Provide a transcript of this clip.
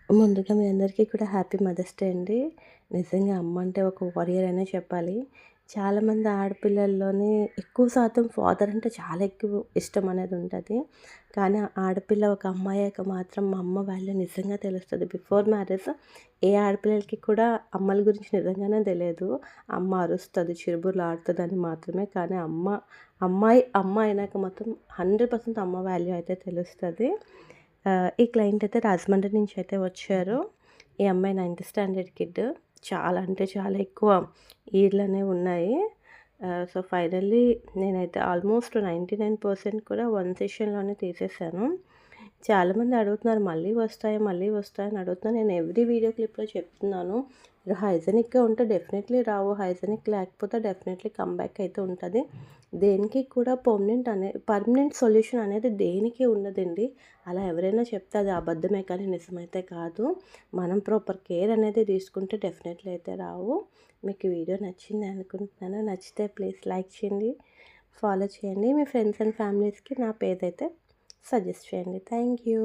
ముందుగా మీ అందరికీ కూడా హ్యాపీ మదర్స్ డే అండి. నిజంగా అమ్మ అంటే ఒక వారియర్ అనే చెప్పాలి. చాలామంది ఆడపిల్లల్లోని ఎక్కువ శాతం ఫాదర్ అంటే చాలా ఎక్కువ ఇష్టం అనేది ఉంటది. కానీ ఆడపిల్ల ఒక అమ్మాయ్యాక మాత్రం మా అమ్మ వాల్యూ నిజంగా తెలుస్తది. బిఫోర్ మ్యారేజ్ ఏ ఆడపిల్లలకి కూడా అమ్మల గురించి నిజంగానే తెలియదు. అమ్మ అరుస్తది, చిరుబుర్లాడుతదని మాత్రమే. కానీ అమ్మ అయినాక మాత్రం 100% అమ్మ వాల్యూ అయితే తెలుస్తది. ఈ క్లయింట్ అయితే రాజమండ్రి నుంచి అయితే వచ్చారు. ఈ అమ్మాయి 9థ్ స్టాండర్డ్ కిడ్. చాలా అంటే చాలా ఎక్కువ ఈర్లనేవి ఉన్నాయి. సో, ఫైనల్లీ నేనైతే ఆల్మోస్ట్ 99% కూడా వన్ సెషన్‌లోనే తీసేసాను. చాలామంది అడుగుతున్నారు మళ్ళీ వస్తాయా? మళ్ళీ వస్తాయా? అని అడుగుతున్నారు. నేను ఎవ్రీ వీడియో క్లిప్‌లో చెప్తున్నాను. మీరు హైజెనిక్‌గా ఉంటే డెఫినెట్‌లీ రావు. హైజెనిక్ లేకపోతే డెఫినెట్‌లీ కమ్‌బ్యాక్ అయితే ఉంటది. దేనికి కూడా పర్మనెంట్ సొల్యూషన్ అనేది దేనికి ఉండదండి. అలా ఎవరైనా చెప్తే అది అబద్ధమే కానీ నిజమైతే కాదు. మనం ప్రాపర్ కేర్ అనేది తీసుకుంటే డెఫినెట్‌లీ అయితే రావు. మీకు ఈ వీడియో నచ్చింది అనుకుంటున్నాను. నచ్చితే ప్లీజ్ లైక్ చేయండి, ఫాలో చేయండి. మీ ఫ్రెండ్స్ అండ్ ఫ్యామిలీస్‌కి నా పేజ్ అయితే సజెస్ట్ చేయండి. Thank you.